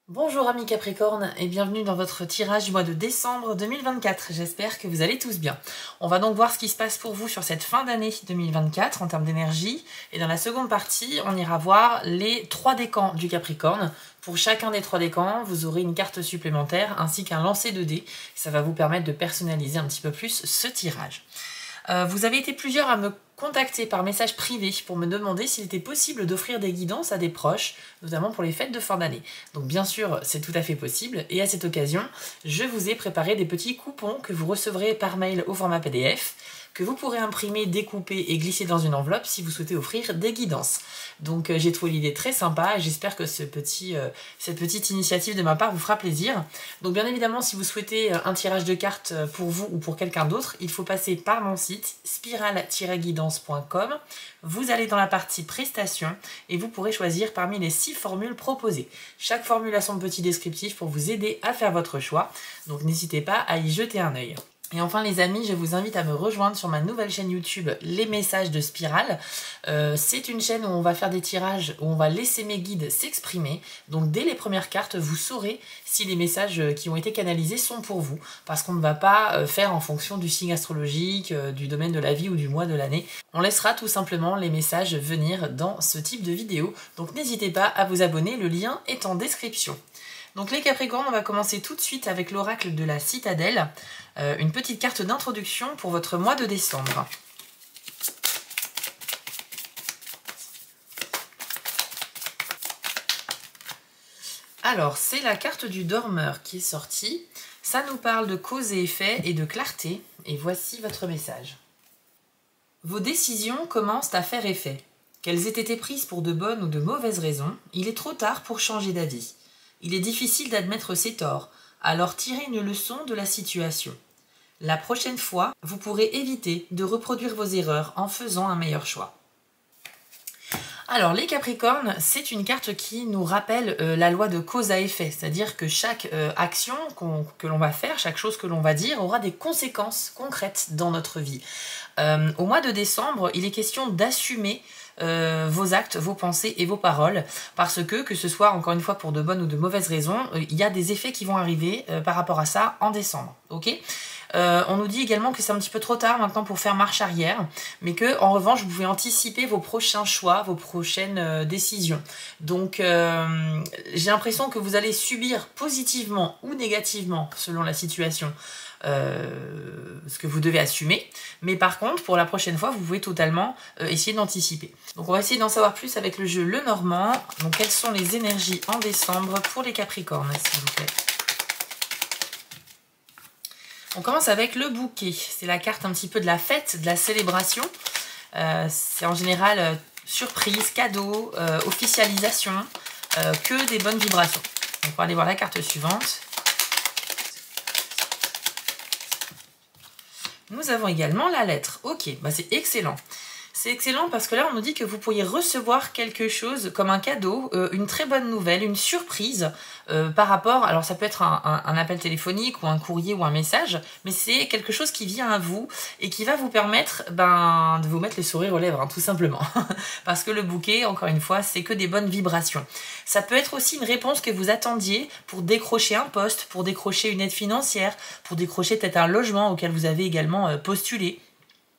Bonjour amis Capricorne et bienvenue dans votre tirage du mois de décembre 2024. J'espère que vous allez tous bien. On va donc voir ce qui se passe pour vous sur cette fin d'année 2024 en termes d'énergie. Et dans la seconde partie, on ira voir les 3 décans du Capricorne. Pour chacun des 3 décans, vous aurez une carte supplémentaire ainsi qu'un lancer de dés. Ça va vous permettre de personnaliser un petit peu plus ce tirage. Vous avez été plusieurs à me contacter par message privé pour me demander s'il était possible d'offrir des guidances à des proches, notamment pour les fêtes de fin d'année. Donc bien sûr, c'est tout à fait possible, et à cette occasion, je vous ai préparé des petits coupons que vous recevrez par mail au format PDF, que vous pourrez imprimer, découper et glisser dans une enveloppe si vous souhaitez offrir des guidances. Donc j'ai trouvé l'idée très sympa et j'espère que cette petite initiative de ma part vous fera plaisir. Donc bien évidemment, si vous souhaitez un tirage de cartes pour vous ou pour quelqu'un d'autre, il faut passer par mon site spiral-guidance.com. Vous allez dans la partie prestations et vous pourrez choisir parmi les 6 formules proposées. Chaque formule a son petit descriptif pour vous aider à faire votre choix. Donc n'hésitez pas à y jeter un œil. Et enfin les amis, je vous invite à me rejoindre sur ma nouvelle chaîne YouTube Les Messages de Spiral. C'est une chaîne où on va faire des tirages, où on va laisser mes guides s'exprimer. Donc dès les premières cartes, vous saurez si les messages qui ont été canalisés sont pour vous. Parce qu'on ne va pas faire en fonction du signe astrologique, du domaine de la vie ou du mois de l'année. On laissera tout simplement les messages venir dans ce type de vidéo. Donc n'hésitez pas à vous abonner, le lien est en description. Donc les Capricornes, on va commencer tout de suite avec l'oracle de la Citadelle. Une petite carte d'introduction pour votre mois de décembre. Alors, c'est la carte du dormeur qui est sortie. Ça nous parle de cause et effet et de clarté. Et voici votre message. Vos décisions commencent à faire effet. Qu'elles aient été prises pour de bonnes ou de mauvaises raisons, il est trop tard pour changer d'avis. Il est difficile d'admettre ses torts, alors tirez une leçon de la situation. La prochaine fois, vous pourrez éviter de reproduire vos erreurs en faisant un meilleur choix. Alors les Capricornes, c'est une carte qui nous rappelle la loi de cause à effet, c'est-à-dire que chaque action que l'on va faire, chaque chose que l'on va dire aura des conséquences concrètes dans notre vie. Au mois de décembre, il est question d'assumer vos actes, vos pensées et vos paroles, parce que ce soit encore une fois pour de bonnes ou de mauvaises raisons, il y a des effets qui vont arriver par rapport à ça en décembre, ok ? On nous dit également que c'est un petit peu trop tard maintenant pour faire marche arrière, mais que en revanche vous pouvez anticiper vos prochains choix, vos prochaines décisions. Donc j'ai l'impression que vous allez subir positivement ou négativement selon la situation ce que vous devez assumer, mais par contre pour la prochaine fois vous pouvez totalement essayer d'anticiper. Donc on va essayer d'en savoir plus avec le jeu Lenormand. Donc quelles sont les énergies en décembre pour les Capricornes, s'il vous plaît? On commence avec le bouquet. C'est la carte un petit peu de la fête, de la célébration. C'est en général surprise, cadeau, officialisation, que des bonnes vibrations. Donc on va aller voir la carte suivante. Nous avons également la lettre. Ok, bah c'est excellent. C'est excellent parce que là, on nous dit que vous pourriez recevoir quelque chose comme un cadeau, une très bonne nouvelle, une surprise par rapport... Alors, ça peut être un appel téléphonique ou un courrier ou un message, mais c'est quelque chose qui vient à vous et qui va vous permettre de vous mettre le sourire aux lèvres, hein, tout simplement. Parce que le bouquet, encore une fois, c'est que des bonnes vibrations. Ça peut être aussi une réponse que vous attendiez pour décrocher un poste, pour décrocher une aide financière, pour décrocher peut-être un logement auquel vous avez également postulé.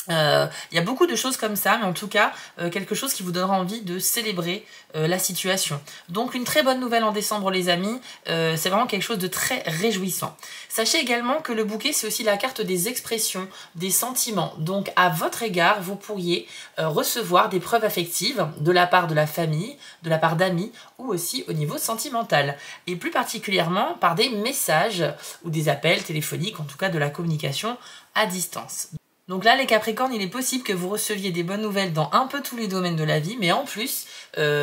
Il y a beaucoup de choses comme ça, mais en tout cas, quelque chose qui vous donnera envie de célébrer la situation. Donc une très bonne nouvelle en décembre les amis, c'est vraiment quelque chose de très réjouissant. Sachez également que le bouquet, c'est aussi la carte des expressions, des sentiments. Donc à votre égard, vous pourriez recevoir des preuves affectives de la part de la famille, de la part d'amis, ou aussi au niveau sentimental. Et plus particulièrement par des messages ou des appels téléphoniques, en tout cas de la communication à distance. Donc là, les Capricornes, il est possible que vous receviez des bonnes nouvelles dans un peu tous les domaines de la vie, mais en plus,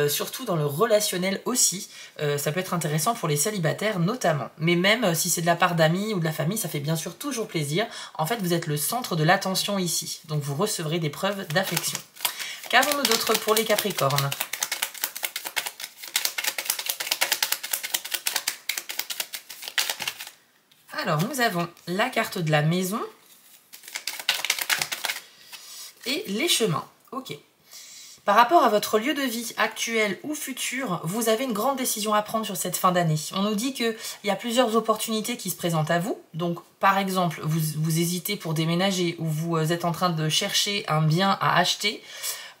surtout dans le relationnel aussi, ça peut être intéressant pour les célibataires notamment. Mais même si c'est de la part d'amis ou de la famille, ça fait bien sûr toujours plaisir. En fait, vous êtes le centre de l'attention ici, donc vous recevrez des preuves d'affection. Qu'avons-nous d'autre pour les Capricornes ? Alors, nous avons la carte de la maison et les chemins. Ok. Par rapport à votre lieu de vie actuel ou futur, vous avez une grande décision à prendre sur cette fin d'année. On nous dit qu'il y a plusieurs opportunités qui se présentent à vous. Donc, par exemple, vous hésitez pour déménager ou vous êtes en train de chercher un bien à acheter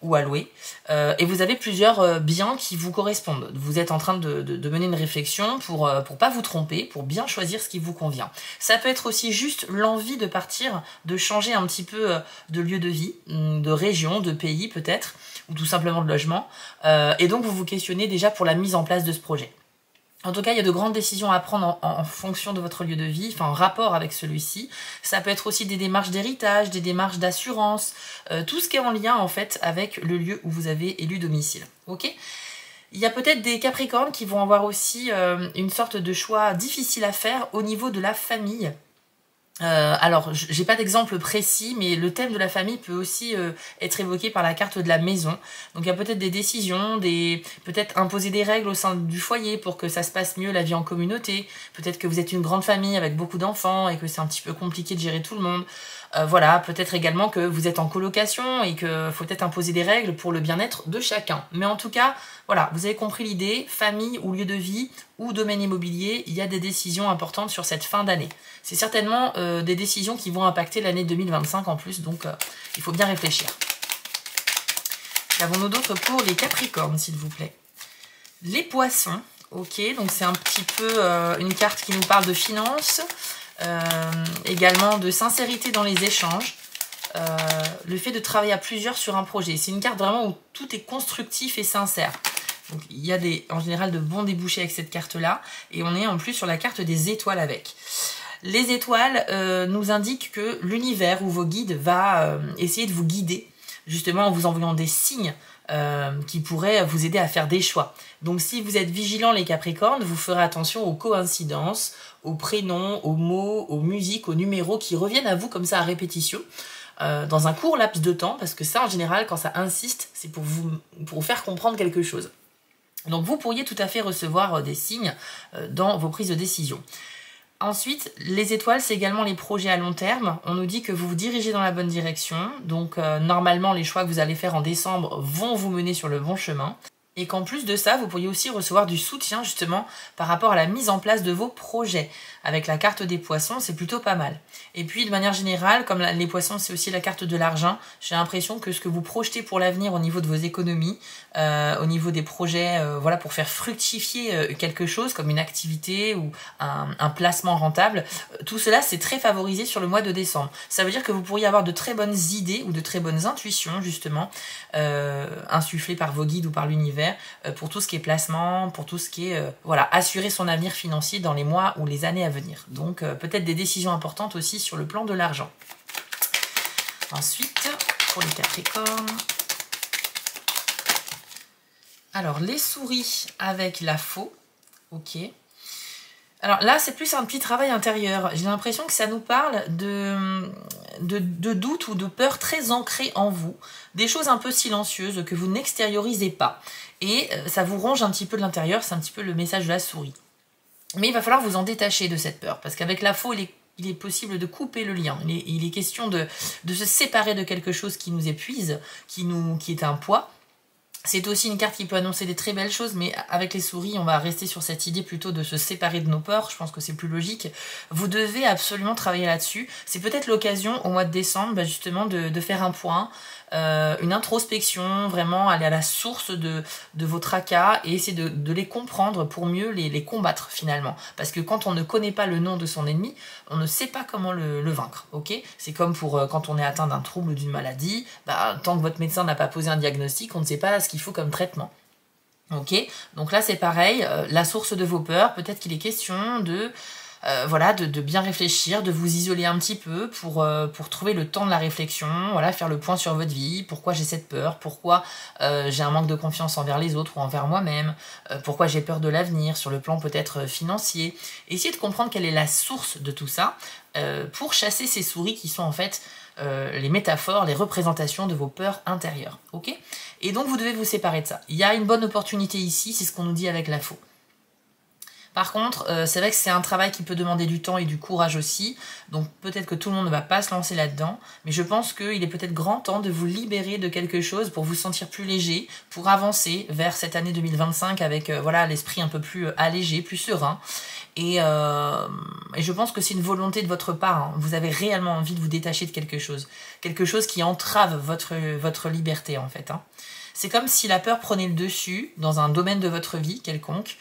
ou à louer, et vous avez plusieurs biens qui vous correspondent. Vous êtes en train de mener une réflexion pour pas vous tromper, pour bien choisir ce qui vous convient. Ça peut être aussi juste l'envie de partir, de changer un petit peu de lieu de vie, de région, de pays peut-être, ou tout simplement de logement, et donc vous vous questionnez déjà pour la mise en place de ce projet. En tout cas, il y a de grandes décisions à prendre en fonction de votre lieu de vie, enfin en rapport avec celui-ci. Ça peut être aussi des démarches d'héritage, des démarches d'assurance, tout ce qui est en lien en fait avec le lieu où vous avez élu domicile. Ok ? Il y a peut-être des Capricornes qui vont avoir aussi une sorte de choix difficile à faire au niveau de la famille. Alors, j'ai pas d'exemple précis, mais le thème de la famille peut aussi être évoqué par la carte de la maison. Donc il y a peut-être des décisions, peut-être imposer des règles au sein du foyer pour que ça se passe mieux la vie en communauté. Peut-être que vous êtes une grande famille avec beaucoup d'enfants et que c'est un petit peu compliqué de gérer tout le monde. Voilà, peut-être également que vous êtes en colocation et qu'il faut peut-être imposer des règles pour le bien-être de chacun. Mais en tout cas, voilà, vous avez compris l'idée, famille ou lieu de vie ou domaine immobilier, il y a des décisions importantes sur cette fin d'année. C'est certainement des décisions qui vont impacter l'année 2025 en plus, donc il faut bien réfléchir. Qu'avons-nous d'autre pour les Capricornes, s'il vous plaît? Les Poissons, ok, donc c'est un petit peu une carte qui nous parle de finances, également de sincérité dans les échanges, le fait de travailler à plusieurs sur un projet. C'est une carte vraiment où tout est constructif et sincère. Donc, il y a en général de bons débouchés avec cette carte-là, et on est en plus sur la carte des étoiles avec. Les étoiles nous indiquent que l'univers ou vos guides va essayer de vous guider, justement en vous envoyant des signes qui pourraient vous aider à faire des choix. Donc si vous êtes vigilants les Capricornes, vous ferez attention aux coïncidences, aux prénoms, aux mots, aux musiques, aux numéros qui reviennent à vous comme ça à répétition, dans un court laps de temps, parce que ça en général quand ça insiste, c'est pour vous faire comprendre quelque chose. Donc vous pourriez tout à fait recevoir des signes dans vos prises de décision. Ensuite, les étoiles, c'est également les projets à long terme. On nous dit que vous vous dirigez dans la bonne direction. Donc, normalement, les choix que vous allez faire en décembre vont vous mener sur le bon chemin. Et qu'en plus de ça, vous pourriez aussi recevoir du soutien, justement, par rapport à la mise en place de vos projets. Avec la carte des poissons, c'est plutôt pas mal. Et puis, de manière générale, comme les poissons, c'est aussi la carte de l'argent, j'ai l'impression que ce que vous projetez pour l'avenir au niveau de vos économies, au niveau des projets, voilà, pour faire fructifier quelque chose, comme une activité ou un placement rentable, tout cela, c'est très favorisé sur le mois de décembre. Ça veut dire que vous pourriez avoir de très bonnes idées ou de très bonnes intuitions, justement, insufflées par vos guides ou par l'univers, pour tout ce qui est placement, pour tout ce qui est voilà, assurer son avenir financier dans les mois ou les années à venir. Donc peut-être des décisions importantes aussi sur le plan de l'argent. Ensuite, pour les Capricornes, alors les souris avec la faux, ok. Alors là, c'est plus un petit travail intérieur. J'ai l'impression que ça nous parle de doutes ou de peurs très ancrées en vous. Des choses un peu silencieuses que vous n'extériorisez pas. Et ça vous ronge un petit peu de l'intérieur, c'est un petit peu le message de la souris. Mais il va falloir vous en détacher de cette peur. Parce qu'avec la faux, il est possible de couper le lien. Il est question de se séparer de quelque chose qui nous épuise, qui est un poids. C'est aussi une carte qui peut annoncer des très belles choses, mais avec les souris, on va rester sur cette idée plutôt de se séparer de nos peurs. Je pense que c'est plus logique. Vous devez absolument travailler là-dessus. C'est peut-être l'occasion, au mois de décembre, justement, de faire un point, une introspection, vraiment aller à la source de vos tracas et essayer de les comprendre pour mieux les combattre, finalement. Parce que quand on ne connaît pas le nom de son ennemi, on ne sait pas comment le vaincre, ok? C'est comme pour quand on est atteint d'un trouble ou d'une maladie, tant que votre médecin n'a pas posé un diagnostic, on ne sait pas ce qu'il faut comme traitement. Ok, donc là c'est pareil, la source de vos peurs, peut-être qu'il est question voilà, de bien réfléchir, de vous isoler un petit peu pour trouver le temps de la réflexion, voilà, faire le point sur votre vie, pourquoi j'ai cette peur, pourquoi j'ai un manque de confiance envers les autres ou envers moi-même, pourquoi j'ai peur de l'avenir sur le plan peut-être financier. Essayez de comprendre quelle est la source de tout ça pour chasser ces souris qui sont en fait les métaphores, les représentations de vos peurs intérieures. Ok ? Et donc vous devez vous séparer de ça. Il y a une bonne opportunité ici, c'est ce qu'on nous dit avec la faux. Par contre, c'est vrai que c'est un travail qui peut demander du temps et du courage aussi, donc peut-être que tout le monde ne va pas se lancer là-dedans, mais je pense qu'il est peut-être grand temps de vous libérer de quelque chose pour vous sentir plus léger, pour avancer vers cette année 2025 avec voilà, l'esprit un peu plus allégé, plus serein. Et je pense que c'est une volonté de votre part, hein. Vous avez réellement envie de vous détacher de quelque chose qui entrave votre liberté en fait, hein. C'est comme si la peur prenait le dessus dans un domaine de votre vie quelconque,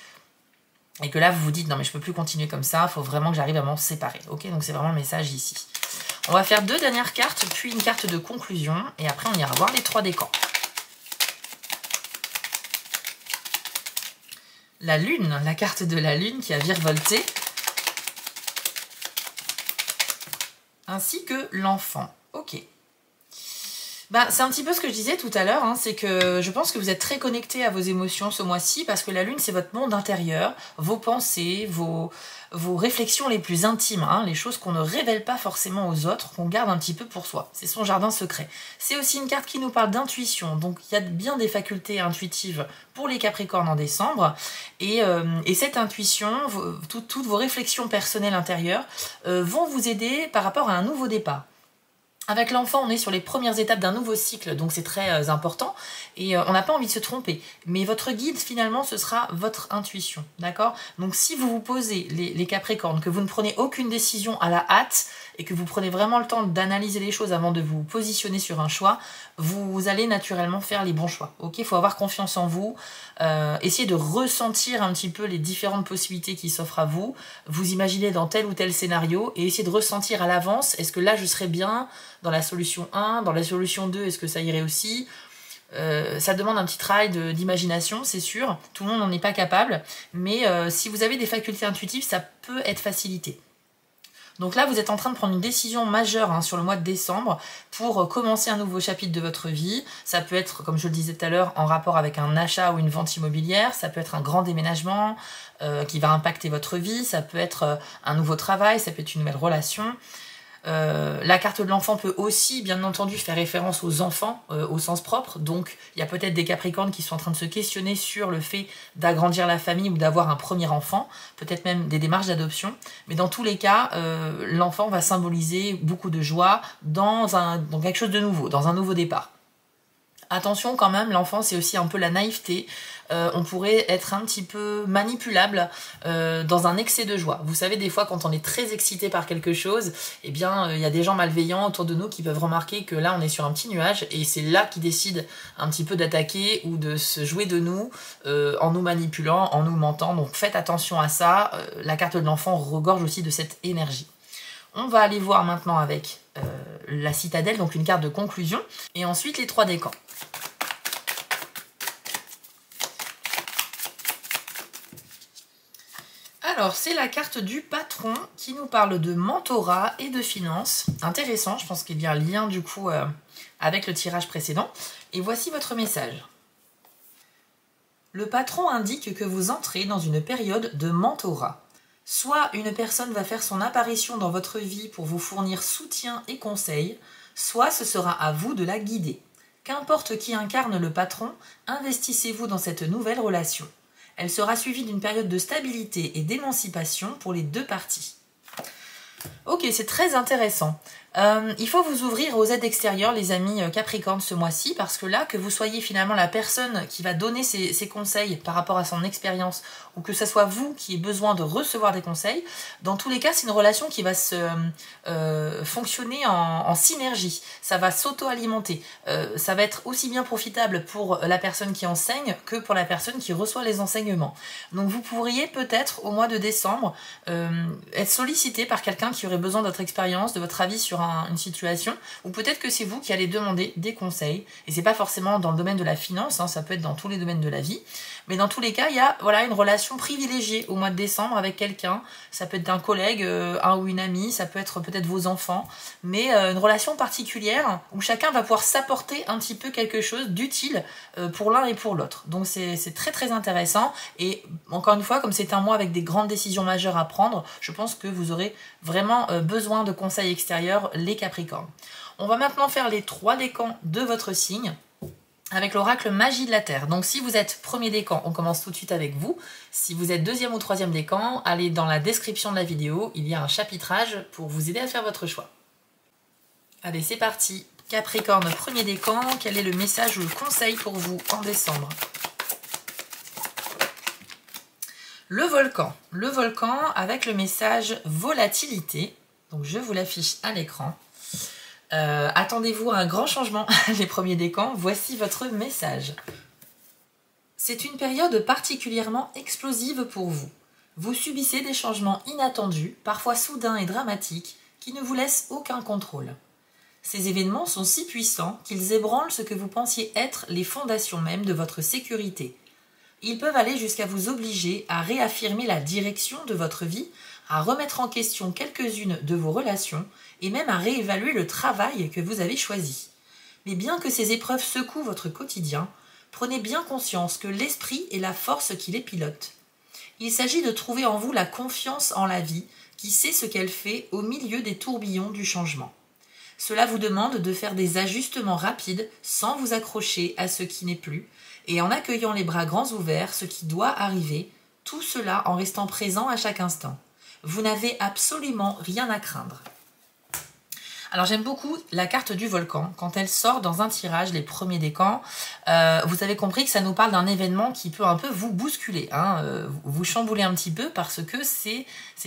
et que là vous vous dites non mais je peux plus continuer comme ça, il faut vraiment que j'arrive à m'en séparer. Ok, donc c'est vraiment le message ici. On va faire 2 dernières cartes, puis une carte de conclusion, et après on ira voir les 3 décans. La lune, la carte de la lune qui a virevolté, ainsi que l'enfant. Ok. Bah, c'est un petit peu ce que je disais tout à l'heure, hein, c'est que je pense que vous êtes très connecté à vos émotions ce mois-ci, parce que la lune, c'est votre monde intérieur, vos pensées, vos réflexions les plus intimes, hein, les choses qu'on ne révèle pas forcément aux autres, qu'on garde un petit peu pour soi. C'est son jardin secret. C'est aussi une carte qui nous parle d'intuition, donc il y a bien des facultés intuitives pour les Capricornes en décembre, et cette intuition, toutes vos réflexions personnelles intérieures vont vous aider par rapport à un nouveau départ. Avec l'enfant, on est sur les premières étapes d'un nouveau cycle, donc c'est très important, et on n'a pas envie de se tromper. Mais votre guide, finalement, ce sera votre intuition, d'accord? Donc si vous vous posez, les Capricornes, que vous ne prenez aucune décision à la hâte, et que vous prenez vraiment le temps d'analyser les choses avant de vous positionner sur un choix, vous allez naturellement faire les bons choix, ok? Il faut avoir confiance en vous, essayez de ressentir un petit peu les différentes possibilités qui s'offrent à vous, vous imaginez dans tel ou tel scénario, et essayez de ressentir à l'avance, est-ce que là je serais bien dans la solution 1, dans la solution 2, est-ce que ça irait aussi? Ça demande un petit travail d'imagination, c'est sûr, tout le monde n'en est pas capable, mais si vous avez des facultés intuitives, ça peut être facilité. Donc là, vous êtes en train de prendre une décision majeure, hein, sur le mois de décembre pour commencer un nouveau chapitre de votre vie. Ça peut être, comme je le disais tout à l'heure, en rapport avec un achat ou une vente immobilière. Ça peut être un grand déménagement qui va impacter votre vie. Ça peut être un nouveau travail, ça peut être une nouvelle relation. La carte de l'enfant peut aussi, bien entendu, faire référence aux enfants au sens propre. Donc, il y a peut-être des Capricornes qui sont en train de se questionner sur le fait d'agrandir la famille ou d'avoir un premier enfant, peut-être même des démarches d'adoption. Mais dans tous les cas, l'enfant va symboliser beaucoup de joie dans quelque chose de nouveau, dans un nouveau départ. Attention quand même, l'enfant c'est aussi un peu la naïveté, on pourrait être un petit peu manipulable dans un excès de joie. Vous savez, des fois quand on est très excité par quelque chose, eh bien il y a des gens malveillants autour de nous qui peuvent remarquer que là on est sur un petit nuage et c'est là qu'ils décident un petit peu d'attaquer ou de se jouer de nous en nous manipulant, en nous mentant. Donc faites attention à ça, la carte de l'enfant regorge aussi de cette énergie. On va aller voir maintenant avec la citadelle, donc une carte de conclusion, et ensuite les 3 décans. Alors, c'est la carte du patron qui nous parle de mentorat et de finances. Intéressant, je pense qu'il y a un lien du coup avec le tirage précédent. Et voici votre message. Le patron indique que vous entrez dans une période de mentorat. Soit une personne va faire son apparition dans votre vie pour vous fournir soutien et conseils, soit ce sera à vous de la guider. Qu'importe qui incarne le patron, investissez-vous dans cette nouvelle relation. Elle sera suivie d'une période de stabilité et d'émancipation pour les 2 parties. Ok, c'est très intéressant. Il faut vous ouvrir aux aides extérieures, les amis Capricorne, ce mois-ci, parce que là, que vous soyez finalement la personne qui va donner ses conseils par rapport à son expérience, ou que ce soit vous qui ayez besoin de recevoir des conseils, dans tous les cas, c'est une relation qui va se fonctionner en synergie. Ça va s'auto-alimenter. Ça va être aussi bien profitable pour la personne qui enseigne que pour la personne qui reçoit les enseignements. Donc vous pourriez peut-être, au mois de décembre, être sollicité par quelqu'un qui aurait besoin de votre expérience, de votre avis sur une situation, ou peut-être que c'est vous qui allez demander des conseils, et c'est pas forcément dans le domaine de la finance, hein, ça peut être dans tous les domaines de la vie, mais dans tous les cas, il y a une relation privilégiée au mois de décembre avec quelqu'un, ça peut être un collègue, un ou une amie, ça peut être peut-être vos enfants, mais une relation particulière où chacun va pouvoir s'apporter un petit peu quelque chose d'utile pour l'un et pour l'autre. Donc c'est très très intéressant, et encore une fois, comme c'est un mois avec des grandes décisions majeures à prendre, je pense que vous aurez vraiment besoin de conseils extérieurs, les Capricornes. On va maintenant faire les 3 décans de votre signe, avec l'oracle Magie de la Terre. Donc si vous êtes premier décan, on commence tout de suite avec vous. Si vous êtes deuxième ou troisième décan, allez dans la description de la vidéo, il y a un chapitrage pour vous aider à faire votre choix. Allez, c'est parti. Capricorne, premier décan, quel est le message ou le conseil pour vous en décembre? Le volcan avec le message volatilité, donc je vous l'affiche à l'écran. Attendez-vous à un grand changement, les premiers décans, voici votre message. C'est une période particulièrement explosive pour vous. Vous subissez des changements inattendus, parfois soudains et dramatiques, qui ne vous laissent aucun contrôle. Ces événements sont si puissants qu'ils ébranlent ce que vous pensiez être les fondations même de votre sécurité. Ils peuvent aller jusqu'à vous obliger à réaffirmer la direction de votre vie, à remettre en question quelques-unes de vos relations et même à réévaluer le travail que vous avez choisi. Mais bien que ces épreuves secouent votre quotidien, prenez bien conscience que l'esprit est la force qui les pilote. Il s'agit de trouver en vous la confiance en la vie qui sait ce qu'elle fait au milieu des tourbillons du changement. Cela vous demande de faire des ajustements rapides sans vous accrocher à ce qui n'est plus et en accueillant les bras grands ouverts ce qui doit arriver, tout cela en restant présent à chaque instant. Vous n'avez absolument rien à craindre. Alors j'aime beaucoup la carte du volcan. Quand elle sort dans un tirage, les premiers décans, vous avez compris que ça nous parle d'un événement qui peut un peu vous bousculer, vous chambouler un petit peu parce que c'est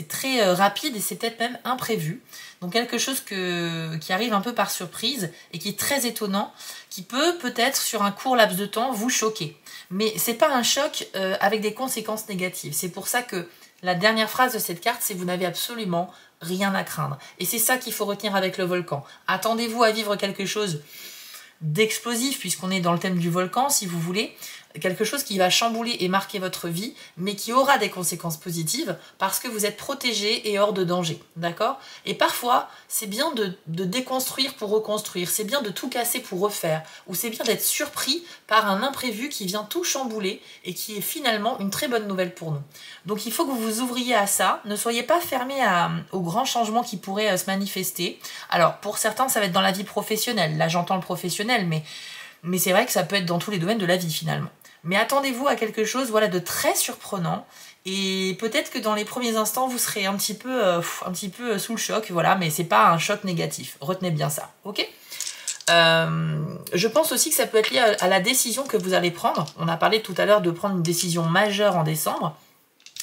très rapide et c'est peut-être même imprévu. Donc quelque chose qui arrive un peu par surprise et qui est très étonnant, qui peut-être sur un court laps de temps vous choquer. Mais c'est pas un choc avec des conséquences négatives. C'est pour ça que la dernière phrase de cette carte, c'est vous n'avez absolument rien à craindre. Et c'est ça qu'il faut retenir avec le volcan. Attendez-vous à vivre quelque chose d'explosif, puisqu'on est dans le thème du volcan, si vous voulez, quelque chose qui va chambouler et marquer votre vie, mais qui aura des conséquences positives, parce que vous êtes protégé et hors de danger, d'accord? Et parfois, c'est bien de déconstruire pour reconstruire, c'est bien de tout casser pour refaire, ou c'est bien d'être surpris par un imprévu qui vient tout chambouler, et qui est finalement une très bonne nouvelle pour nous. Donc il faut que vous vous ouvriez à ça, ne soyez pas fermés aux grands changements qui pourraient se manifester. Alors pour certains, ça va être dans la vie professionnelle, là j'entends le professionnel, mais c'est vrai que ça peut être dans tous les domaines de la vie finalement. Mais attendez-vous à quelque chose de très surprenant et peut-être que dans les premiers instants vous serez un petit peu sous le choc, voilà, mais c'est pas un choc négatif. Retenez bien ça, ok? Je pense aussi que ça peut être lié à la décision que vous allez prendre. On a parlé tout à l'heure de prendre une décision majeure en décembre.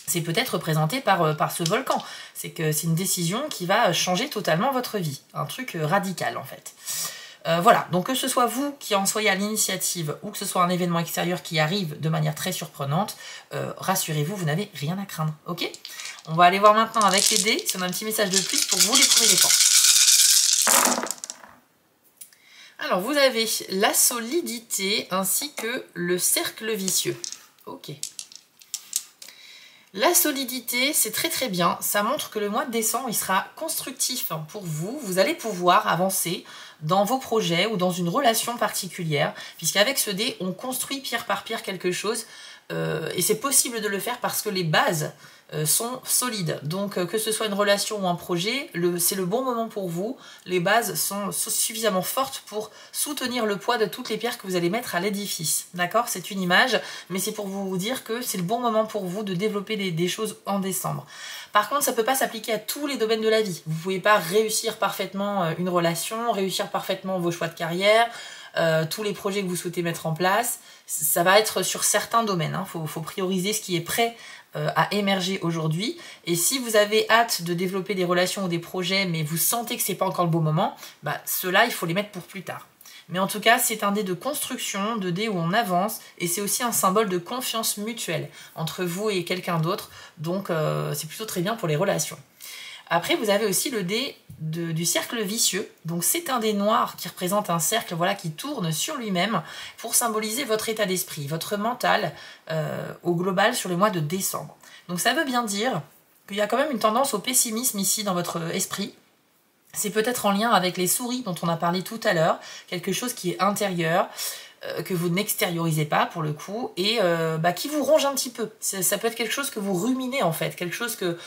C'est peut-être représenté par ce volcan. C'est que c'est une décision qui va changer totalement votre vie. Un truc radical en fait. Voilà, donc que ce soit vous qui en soyez à l'initiative ou que ce soit un événement extérieur qui arrive de manière très surprenante, rassurez-vous, vous n'avez rien à craindre, ok? On va aller voir maintenant avec les dés si on a un petit message de plus pour vous les premiers décans. Alors vous avez la solidité ainsi que le cercle vicieux, ok. La solidité, c'est très très bien, ça montre que le mois de décembre, il sera constructif pour vous, vous allez pouvoir avancer dans vos projets ou dans une relation particulière, puisqu'avec ce dé, on construit pierre par pierre quelque chose, et c'est possible de le faire parce que les bases sont solides. Donc que ce soit une relation ou un projet, c'est le bon moment pour vous, les bases sont suffisamment fortes pour soutenir le poids de toutes les pierres que vous allez mettre à l'édifice. D'accord? C'est une image, mais c'est pour vous dire que c'est le bon moment pour vous de développer des choses en décembre. Par contre, ça ne peut pas s'appliquer à tous les domaines de la vie. Vous ne pouvez pas réussir parfaitement une relation, réussir parfaitement vos choix de carrière, tous les projets que vous souhaitez mettre en place. Ça va être sur certains domaines. Faut prioriser ce qui est prêt à émerger aujourd'hui. Et si vous avez hâte de développer des relations ou des projets, mais vous sentez que c'est pas encore le bon moment, ceux-là, il faut les mettre pour plus tard. Mais en tout cas, c'est un dé de construction, de dé où on avance, et c'est aussi un symbole de confiance mutuelle entre vous et quelqu'un d'autre, donc c'est plutôt très bien pour les relations. Après, vous avez aussi le dé du cercle vicieux, donc c'est un dé noir qui représente un cercle qui tourne sur lui-même pour symboliser votre état d'esprit, votre mental au global sur le mois de décembre. Donc ça veut bien dire qu'il y a quand même une tendance au pessimisme ici dans votre esprit. C'est peut-être en lien avec les souris dont on a parlé tout à l'heure, quelque chose qui est intérieur, que vous n'extériorisez pas pour le coup, et qui vous ronge un petit peu. Ça peut être quelque chose que vous ruminez en fait, quelque chose que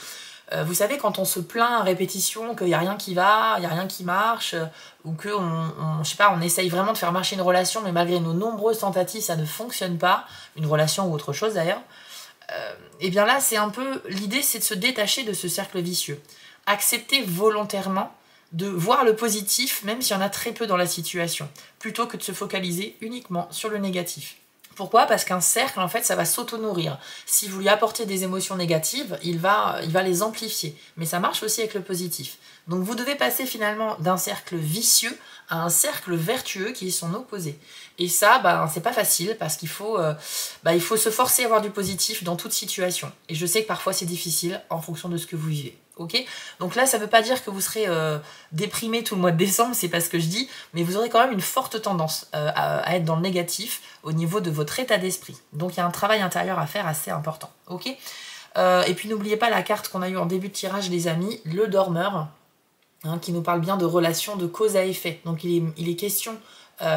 Vous savez, quand on se plaint à répétition qu'il n'y a rien qui va, il n'y a rien qui marche, ou que je sais pas, on essaye vraiment de faire marcher une relation, mais malgré nos nombreuses tentatives, ça ne fonctionne pas, une relation ou autre chose d'ailleurs, et bien là, c'est un peu, l'idée c'est de se détacher de ce cercle vicieux. Accepter volontairement de voir le positif, même s'il y en a très peu dans la situation, plutôt que de se focaliser uniquement sur le négatif. Pourquoi? Parce qu'un cercle, en fait, ça va s'auto-nourrir. Si vous lui apportez des émotions négatives, il va les amplifier. Mais ça marche aussi avec le positif. Donc vous devez passer finalement d'un cercle vicieux à un cercle vertueux qui est son opposé. Et ça, c'est pas facile parce qu'il faut, il faut se forcer à avoir du positif dans toute situation. Et je sais que parfois c'est difficile en fonction de ce que vous vivez. Ok? Donc là, ça ne veut pas dire que vous serez déprimé tout le mois de décembre, c'est pas ce que je dis, mais vous aurez quand même une forte tendance à être dans le négatif au niveau de votre état d'esprit. Donc il y a un travail intérieur à faire assez important. Ok? Et puis n'oubliez pas la carte qu'on a eue en début de tirage, les amis, le dormeur, hein, qui nous parle bien de relations de cause à effet. Donc il est question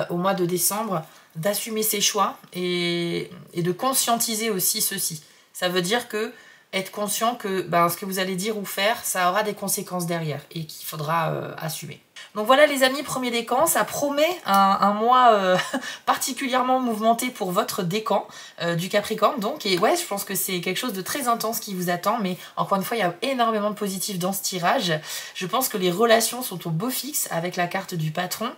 au mois de décembre d'assumer ses choix et de conscientiser aussi ceci. Ça veut dire que être conscient que ce que vous allez dire ou faire, ça aura des conséquences derrière et qu'il faudra assumer. Donc voilà les amis, premier décan, ça promet un mois particulièrement mouvementé pour votre décan du Capricorne. Donc, et ouais, je pense que c'est quelque chose de très intense qui vous attend, mais encore une fois, il y a énormément de positifs dans ce tirage. Je pense que les relations sont au beau fixe avec la carte du patron.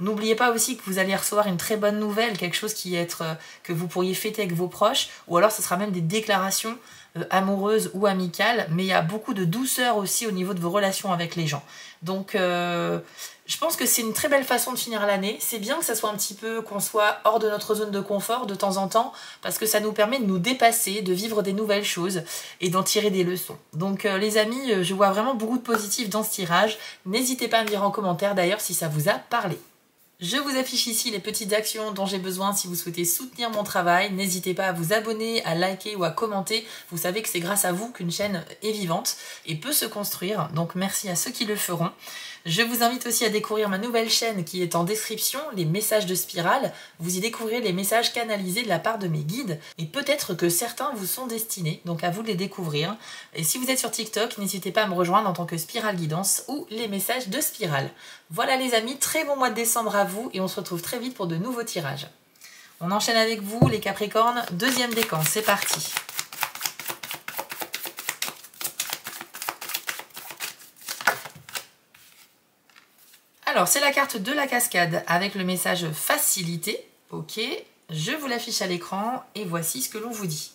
N'oubliez pas aussi que vous allez recevoir une très bonne nouvelle, quelque chose que vous pourriez fêter avec vos proches, ou alors ce sera même des déclarations amoureuses ou amicales, mais il y a beaucoup de douceur aussi au niveau de vos relations avec les gens. Donc je pense que c'est une très belle façon de finir l'année. C'est bien que ça soit un petit peu, qu'on soit hors de notre zone de confort de temps en temps, parce que ça nous permet de nous dépasser, de vivre des nouvelles choses et d'en tirer des leçons. Donc les amis, je vois vraiment beaucoup de positifs dans ce tirage. N'hésitez pas à me dire en commentaire d'ailleurs si ça vous a parlé. Je vous affiche ici les petites actions dont j'ai besoin si vous souhaitez soutenir mon travail. N'hésitez pas à vous abonner, à liker ou à commenter. Vous savez que c'est grâce à vous qu'une chaîne est vivante et peut se construire. Donc merci à ceux qui le feront. Je vous invite aussi à découvrir ma nouvelle chaîne qui est en description, les messages de Spirale. Vous y découvrirez les messages canalisés de la part de mes guides. Et peut-être que certains vous sont destinés, donc à vous de les découvrir. Et si vous êtes sur TikTok, n'hésitez pas à me rejoindre en tant que Spirale Guidance ou les messages de Spirale. Voilà les amis, très bon mois de décembre à vous et on se retrouve très vite pour de nouveaux tirages. On enchaîne avec vous les Capricornes, deuxième décan, c'est parti. Alors, c'est la carte de la cascade avec le message facilité. Ok, je vous l'affiche à l'écran et voici ce que l'on vous dit.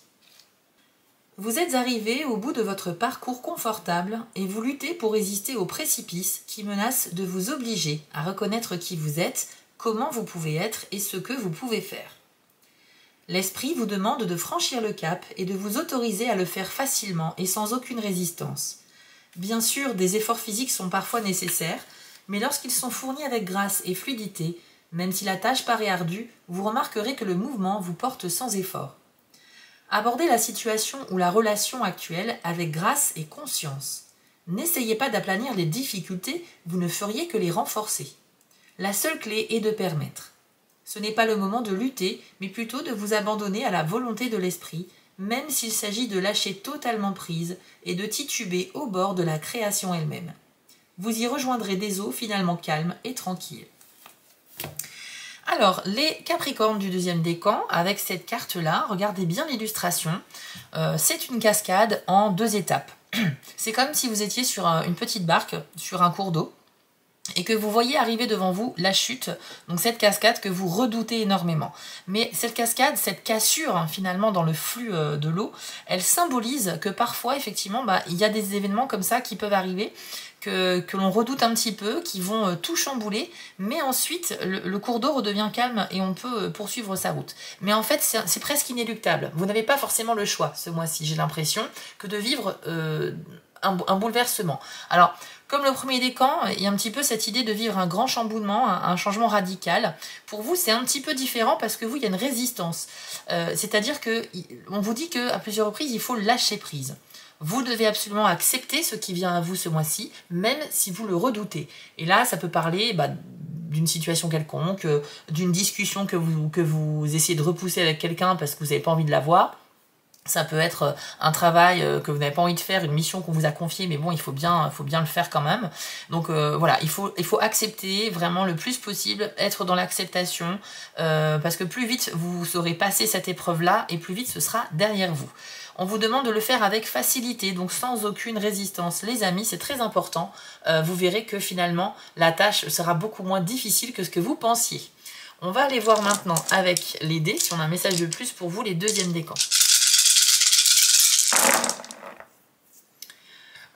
Vous êtes arrivé au bout de votre parcours confortable et vous luttez pour résister aux précipices qui menacent de vous obliger à reconnaître qui vous êtes, comment vous pouvez être et ce que vous pouvez faire. L'esprit vous demande de franchir le cap et de vous autoriser à le faire facilement et sans aucune résistance. Bien sûr, des efforts physiques sont parfois nécessaires, mais lorsqu'ils sont fournis avec grâce et fluidité, même si la tâche paraît ardue, vous remarquerez que le mouvement vous porte sans effort. Abordez la situation ou la relation actuelle avec grâce et conscience. N'essayez pas d'aplanir les difficultés, vous ne feriez que les renforcer. La seule clé est de permettre. Ce n'est pas le moment de lutter, mais plutôt de vous abandonner à la volonté de l'esprit, même s'il s'agit de lâcher totalement prise et de tituber au bord de la création elle-même. Vous y rejoindrez des eaux finalement calmes et tranquilles. Alors, les Capricornes du deuxième décan, avec cette carte-là, regardez bien l'illustration. C'est une cascade en 2 étapes. C'est comme si vous étiez sur une petite barque, sur un cours d'eau, et que vous voyez arriver devant vous la chute, donc cette cascade que vous redoutez énormément. Mais cette cascade, cette cassure finalement dans le flux de l'eau, elle symbolise que parfois effectivement il y a des événements comme ça qui peuvent arriver, que l'on redoute un petit peu, qui vont tout chambouler, mais ensuite le cours d'eau redevient calme et on peut poursuivre sa route. Mais en fait c'est presque inéluctable, vous n'avez pas forcément le choix ce mois-ci, j'ai l'impression, que de vivre un bouleversement. Alors, comme le premier décan, il y a un petit peu cette idée de vivre un grand chamboulement, un changement radical. Pour vous, c'est un petit peu différent parce que vous, il y a une résistance. C'est-à-dire qu'on vous dit qu'à plusieurs reprises, il faut lâcher prise. Vous devez absolument accepter ce qui vient à vous ce mois-ci, même si vous le redoutez. Et là, ça peut parler d'une situation quelconque, d'une discussion que vous essayez de repousser avec quelqu'un parce que vous n'avez pas envie de l'avoir. Ça peut être un travail que vous n'avez pas envie de faire, une mission qu'on vous a confiée, mais bon, il faut bien le faire quand même. Donc voilà, il faut accepter vraiment le plus possible, être dans l'acceptation, parce que plus vite vous saurez passer cette épreuve-là, et plus vite ce sera derrière vous. On vous demande de le faire avec facilité, donc sans aucune résistance. Les amis, c'est très important. Vous verrez que finalement, la tâche sera beaucoup moins difficile que ce que vous pensiez. On va aller voir maintenant avec les dés, si on a un message de plus pour vous, les deuxièmes décans.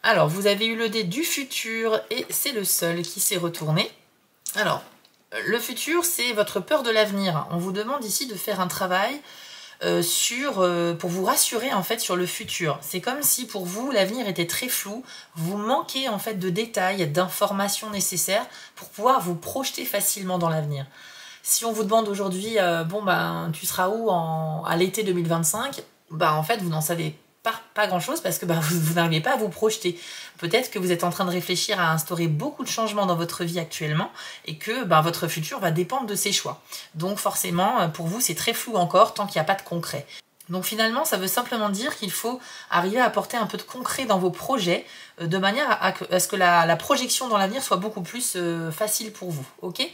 Alors, vous avez eu le dé du futur et c'est le seul qui s'est retourné. Alors, le futur, c'est votre peur de l'avenir. On vous demande ici de faire un travail pour vous rassurer en fait sur le futur. C'est comme si pour vous, l'avenir était très flou. Vous manquez en fait de détails, d'informations nécessaires pour pouvoir vous projeter facilement dans l'avenir. Si on vous demande aujourd'hui, tu seras où à l'été 2025 ? En fait, vous n'en savez pas grand-chose parce que vous n'arrivez pas à vous projeter. Peut-être que vous êtes en train de réfléchir à instaurer beaucoup de changements dans votre vie actuellement et que votre futur va dépendre de ces choix. Donc forcément, pour vous, c'est très flou encore tant qu'il n'y a pas de concret. Donc finalement, ça veut simplement dire qu'il faut arriver à apporter un peu de concret dans vos projets de manière à ce que la projection dans l'avenir soit beaucoup plus facile pour vous. Ok ?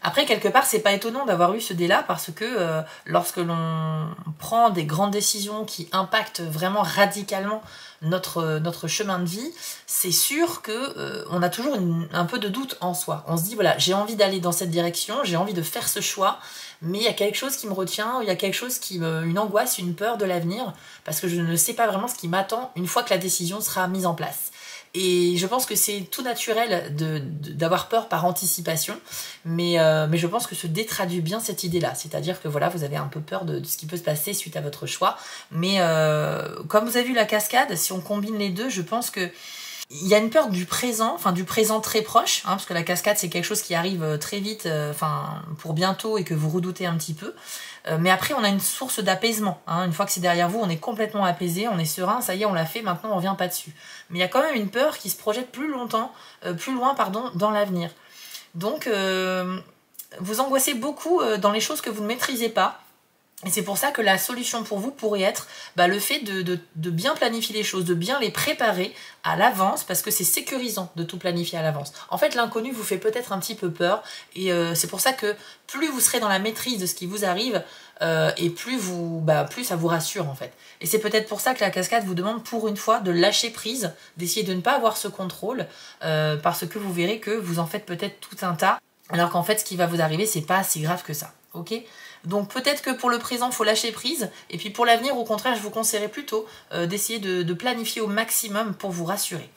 Après, quelque part, c'est pas étonnant d'avoir eu ce dé-là parce que lorsque l'on prend des grandes décisions qui impactent vraiment radicalement notre chemin de vie, c'est sûr que on a toujours un peu de doute en soi. On se dit, voilà, j'ai envie d'aller dans cette direction, j'ai envie de faire ce choix, mais il y a quelque chose qui me retient, il y a quelque chose une angoisse, une peur de l'avenir, parce que je ne sais pas vraiment ce qui m'attend une fois que la décision sera mise en place. Et je pense que c'est tout naturel d'avoir peur par anticipation, mais je pense que ce dé traduit bien cette idée-là. C'est-à-dire que voilà, vous avez un peu peur de ce qui peut se passer suite à votre choix. Mais comme vous avez vu la cascade, si on combine les deux, je pense que il y a une peur du présent, enfin du présent très proche, parce que la cascade c'est quelque chose qui arrive très vite, pour bientôt et que vous redoutez un petit peu. Mais après on a une source d'apaisement. Une fois que c'est derrière vous, on est complètement apaisé, on est serein, ça y est, on l'a fait, maintenant on revient pas dessus. Mais il y a quand même une peur qui se projette plus loin, dans l'avenir. Donc vous angoissez beaucoup dans les choses que vous ne maîtrisez pas. Et c'est pour ça que la solution pour vous pourrait être le fait de bien planifier les choses, de bien les préparer à l'avance, parce que c'est sécurisant de tout planifier à l'avance. En fait, l'inconnu vous fait peut-être un petit peu peur, et c'est pour ça que plus vous serez dans la maîtrise de ce qui vous arrive, et plus ça vous rassure en fait. Et c'est peut-être pour ça que la cascade vous demande pour une fois de lâcher prise, d'essayer de ne pas avoir ce contrôle, parce que vous verrez que vous en faites peut-être tout un tas, alors qu'en fait ce qui va vous arriver c'est pas si grave que ça, ok ? Donc peut-être que pour le présent, il faut lâcher prise. Et puis pour l'avenir, au contraire, je vous conseillerais plutôt d'essayer de planifier au maximum pour vous rassurer.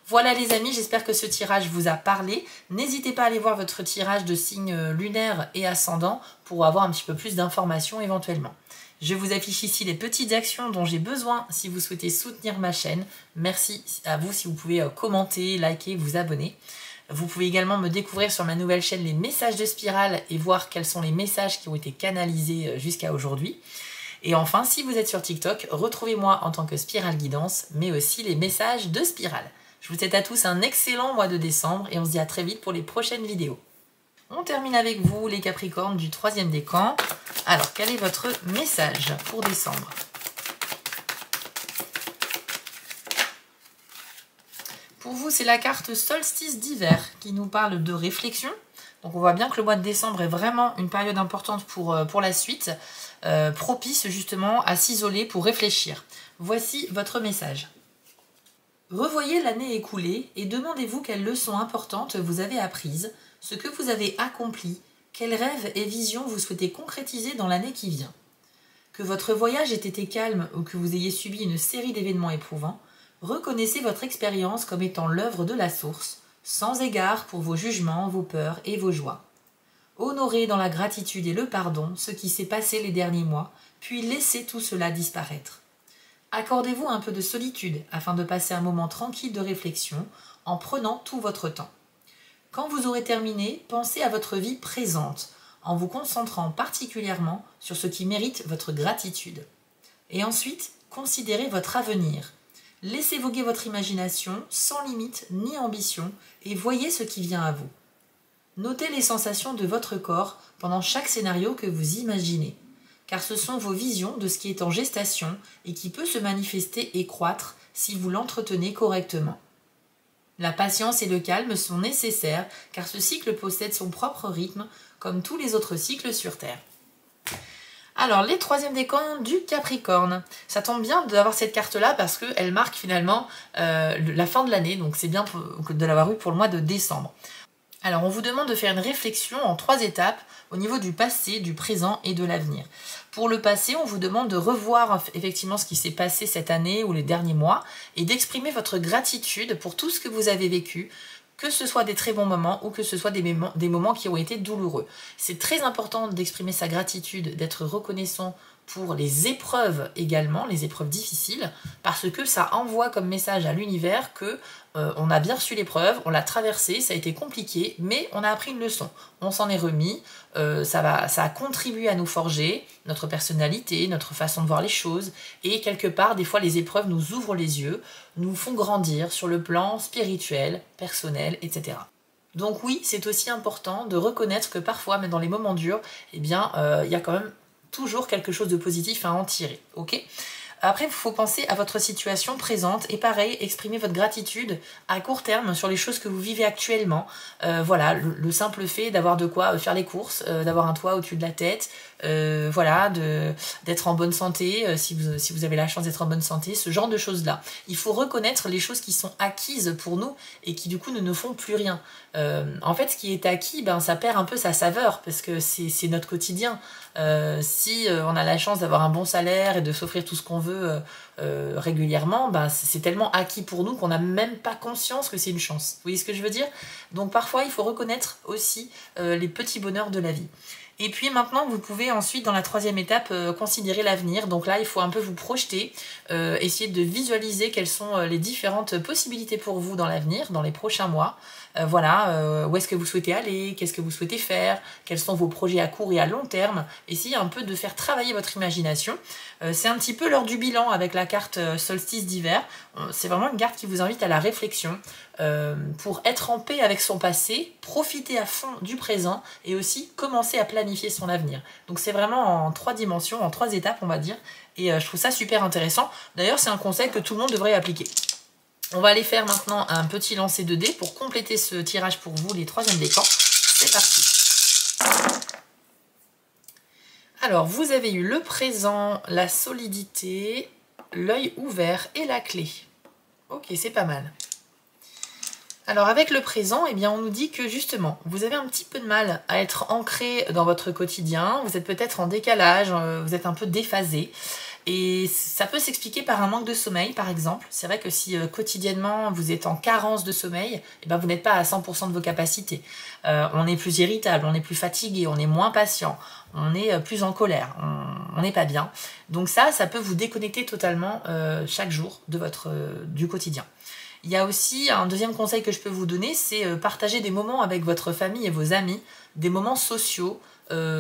Voilà les amis, j'espère que ce tirage vous a parlé. N'hésitez pas à aller voir votre tirage de signes lunaires et ascendants pour avoir un petit peu plus d'informations éventuellement. Je vous affiche ici les petites actions dont j'ai besoin si vous souhaitez soutenir ma chaîne. Merci à vous si vous pouvez commenter, liker, vous abonner. Vous pouvez également me découvrir sur ma nouvelle chaîne les messages de Spirale et voir quels sont les messages qui ont été canalisés jusqu'à aujourd'hui. Et enfin, si vous êtes sur TikTok, retrouvez-moi en tant que Spirale Guidance, mais aussi les messages de Spirale. Je vous souhaite à tous un excellent mois de décembre et on se dit à très vite pour les prochaines vidéos. On termine avec vous les Capricornes du 3e décan. Alors, quel est votre message pour décembre ? Pour vous, c'est la carte solstice d'hiver qui nous parle de réflexion. Donc on voit bien que le mois de décembre est vraiment une période importante pour la suite, propice justement à s'isoler pour réfléchir. Voici votre message. Revoyez l'année écoulée et demandez-vous quelles leçons importantes vous avez apprises, ce que vous avez accompli, quels rêves et visions vous souhaitez concrétiser dans l'année qui vient. Que votre voyage ait été calme ou que vous ayez subi une série d'événements éprouvants, reconnaissez votre expérience comme étant l'œuvre de la source, sans égard pour vos jugements, vos peurs et vos joies. Honorez dans la gratitude et le pardon ce qui s'est passé les derniers mois, puis laissez tout cela disparaître. Accordez-vous un peu de solitude afin de passer un moment tranquille de réflexion en prenant tout votre temps. Quand vous aurez terminé, pensez à votre vie présente, en vous concentrant particulièrement sur ce qui mérite votre gratitude. Et ensuite, considérez votre avenir. Laissez voguer votre imagination sans limite ni ambition et voyez ce qui vient à vous. Notez les sensations de votre corps pendant chaque scénario que vous imaginez. car ce sont vos visions de ce qui est en gestation et qui peut se manifester et croître si vous l'entretenez correctement. La patience et le calme sont nécessaires car ce cycle possède son propre rythme comme tous les autres cycles sur Terre. Alors, les troisièmes décans du Capricorne. Ça tombe bien d'avoir cette carte-là parce qu'elle marque finalement la fin de l'année, donc c'est bien de l'avoir eu pour le mois de décembre. Alors, on vous demande de faire une réflexion en 3 étapes au niveau du passé, du présent et de l'avenir. Pour le passé, on vous demande de revoir effectivement ce qui s'est passé cette année ou les derniers mois et d'exprimer votre gratitude pour tout ce que vous avez vécu, que ce soit des très bons moments ou que ce soit des moments qui ont été douloureux. C'est très important d'exprimer sa gratitude, d'être reconnaissant pour les épreuves également, les épreuves difficiles, parce que ça envoie comme message à l'univers que on a bien reçu l'épreuve, on l'a traversée, ça a été compliqué, mais on a appris une leçon. On s'en est remis, ça a contribué à nous forger notre personnalité, notre façon de voir les choses, et quelque part, des fois, les épreuves nous ouvrent les yeux, nous font grandir sur le plan spirituel, personnel, etc. Donc oui, c'est aussi important de reconnaître que parfois, même dans les moments durs, eh bien, il y a quand même toujours quelque chose de positif à en tirer, ok ? Après, il faut penser à votre situation présente et pareil, exprimer votre gratitude à court terme sur les choses que vous vivez actuellement. Voilà, le simple fait d'avoir de quoi faire les courses, d'avoir un toit au-dessus de la tête, voilà, d'être en bonne santé, si vous avez la chance d'être en bonne santé, ce genre de choses-là. Il faut reconnaître les choses qui sont acquises pour nous et qui du coup ne nous font plus rien. En fait, ce qui est acquis, ça perd un peu sa saveur parce que c'est notre quotidien. Si on a la chance d'avoir un bon salaire et de s'offrir tout ce qu'on veut régulièrement, c'est tellement acquis pour nous qu'on n'a même pas conscience que c'est une chance. Vous voyez ce que je veux dire ? Donc parfois, il faut reconnaître aussi les petits bonheurs de la vie. Et puis maintenant, vous pouvez ensuite, dans la 3e étape, considérer l'avenir. Donc là, il faut un peu vous projeter, essayer de visualiser quelles sont les différentes possibilités pour vous dans l'avenir, dans les prochains mois. Voilà, où est-ce que vous souhaitez aller, qu'est-ce que vous souhaitez faire, quels sont vos projets à court et à long terme. Essayez un peu de faire travailler votre imagination. C'est un petit peu l'heure du bilan avec la carte solstice d'hiver. C'est vraiment une carte qui vous invite à la réflexion pour être en paix avec son passé, profiter à fond du présent et aussi commencer à planifier son avenir. Donc c'est vraiment en 3 dimensions, en 3 étapes on va dire. Et je trouve ça super intéressant. D'ailleurs c'est un conseil que tout le monde devrait appliquer. On va aller faire maintenant un petit lancer de dés pour compléter ce tirage pour vous, les 3e décans. C'est parti. Alors, vous avez eu le présent, la solidité, l'œil ouvert et la clé. Ok, c'est pas mal. Alors, avec le présent, eh bien, on nous dit que justement, vous avez un petit peu de mal à être ancré dans votre quotidien. Vous êtes peut-être en décalage, vous êtes un peu déphasé. Et ça peut s'expliquer par un manque de sommeil, par exemple. C'est vrai que si quotidiennement vous êtes en carence de sommeil, eh ben, vous n'êtes pas à 100% de vos capacités. On est plus irritable, on est plus fatigué, on est moins patient, on est plus en colère, on n'est pas bien. Donc ça peut vous déconnecter totalement chaque jour du quotidien. Il y a aussi un deuxième conseil que je peux vous donner, c'est partager des moments avec votre famille et vos amis, des moments sociaux,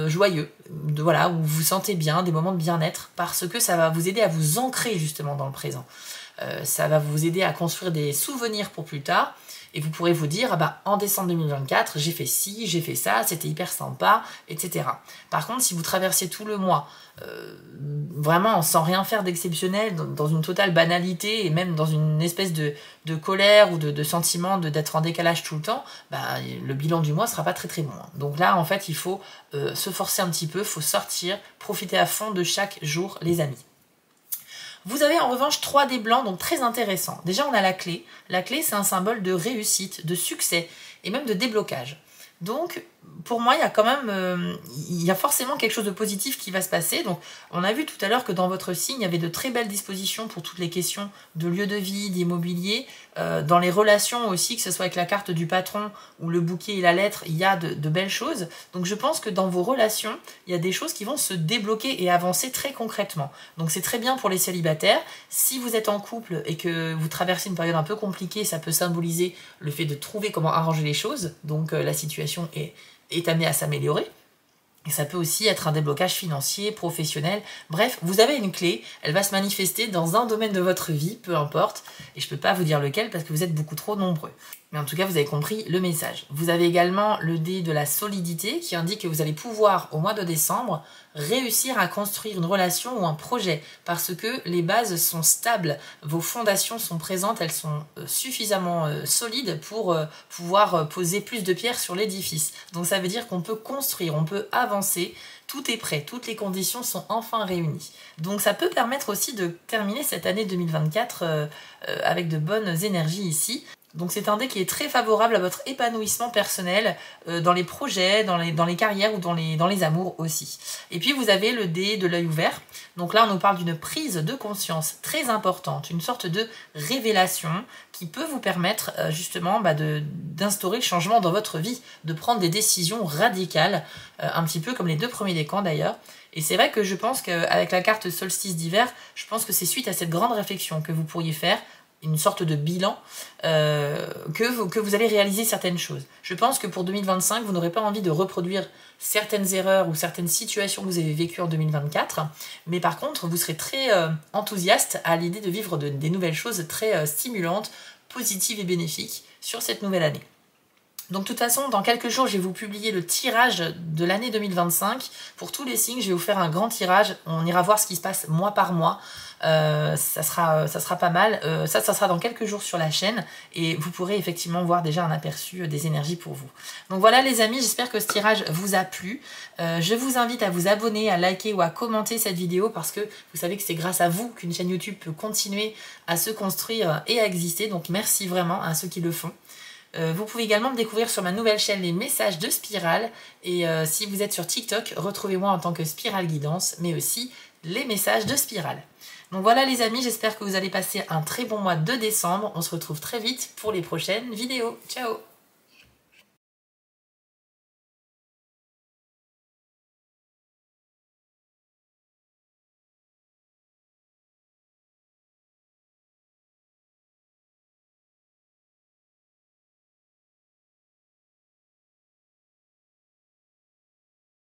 joyeux, voilà, où vous vous sentez bien, des moments de bien-être, parce que ça va vous aider à vous ancrer justement dans le présent. Ça va vous aider à construire des souvenirs pour plus tard, et vous pourrez vous dire, en décembre 2024, j'ai fait ci, j'ai fait ça, c'était hyper sympa, etc. Par contre, si vous traversez tout le mois, vraiment sans rien faire d'exceptionnel, dans une totale banalité, et même dans une espèce de colère ou de sentiment d'être en décalage tout le temps, le bilan du mois sera pas très très bon. Donc là, en fait, il faut se forcer un petit peu, il faut sortir, profiter à fond de chaque jour, les amis. Vous avez en revanche 3 dés blancs, donc très intéressants. Déjà, on a la clé. La clé, c'est un symbole de réussite, de succès et même de déblocage. Donc, pour moi, il y a forcément quelque chose de positif qui va se passer. Donc, on a vu tout à l'heure que dans votre signe, il y avait de très belles dispositions pour toutes les questions de lieu de vie, d'immobilier. Dans les relations aussi, que ce soit avec la carte du patron ou le bouquet et la lettre, il y a de belles choses. Donc, je pense que dans vos relations, il y a des choses qui vont se débloquer et avancer très concrètement. Donc, c'est très bien pour les célibataires. Si vous êtes en couple et que vous traversez une période un peu compliquée, ça peut symboliser le fait de trouver comment arranger les choses. Donc, la situation est amenée à s'améliorer. Et ça peut aussi être un déblocage financier, professionnel. Bref, vous avez une clé, elle va se manifester dans un domaine de votre vie, peu importe. Et je ne peux pas vous dire lequel parce que vous êtes beaucoup trop nombreux. Mais en tout cas, vous avez compris le message. Vous avez également le dé de la solidité qui indique que vous allez pouvoir, au mois de décembre, réussir à construire une relation ou un projet parce que les bases sont stables, vos fondations sont présentes, elles sont suffisamment solides pour pouvoir poser plus de pierres sur l'édifice. Donc ça veut dire qu'on peut construire, on peut avancer, tout est prêt, toutes les conditions sont enfin réunies. Donc ça peut permettre aussi de terminer cette année 2024 avec de bonnes énergies ici. Donc c'est un dé qui est très favorable à votre épanouissement personnel dans les projets, dans les carrières ou dans les amours aussi. Et puis vous avez le dé de l'œil ouvert. Donc là on nous parle d'une prise de conscience très importante, une sorte de révélation qui peut vous permettre justement d'instaurer le changement dans votre vie, de prendre des décisions radicales, un petit peu comme les 2 premiers décans d'ailleurs. Et c'est vrai que je pense qu'avec la carte solstice d'hiver, je pense que c'est suite à cette grande réflexion que vous pourriez faire, une sorte de bilan, que vous allez réaliser certaines choses. Je pense que pour 2025, vous n'aurez pas envie de reproduire certaines erreurs ou certaines situations que vous avez vécues en 2024, mais par contre, vous serez très enthousiaste à l'idée de vivre des nouvelles choses très stimulantes, positives et bénéfiques sur cette nouvelle année. Donc de toute façon, dans quelques jours, je vais vous publier le tirage de l'année 2025. Pour tous les signes, je vais vous faire un grand tirage. On ira voir ce qui se passe mois par mois. Ça sera pas mal. Ça sera dans quelques jours sur la chaîne. Et vous pourrez effectivement voir déjà un aperçu des énergies pour vous. Donc voilà les amis, j'espère que ce tirage vous a plu. Je vous invite à vous abonner, à liker ou à commenter cette vidéo parce que vous savez que c'est grâce à vous qu'une chaîne YouTube peut continuer à se construire et à exister. Donc merci vraiment à ceux qui le font. Vous pouvez également me découvrir sur ma nouvelle chaîne Les Messages de Spirale. Et si vous êtes sur TikTok, retrouvez-moi en tant que Spirale Guidance, mais aussi Les Messages de Spirale. Donc voilà les amis, j'espère que vous allez passer un très bon mois de décembre. On se retrouve très vite pour les prochaines vidéos. Ciao!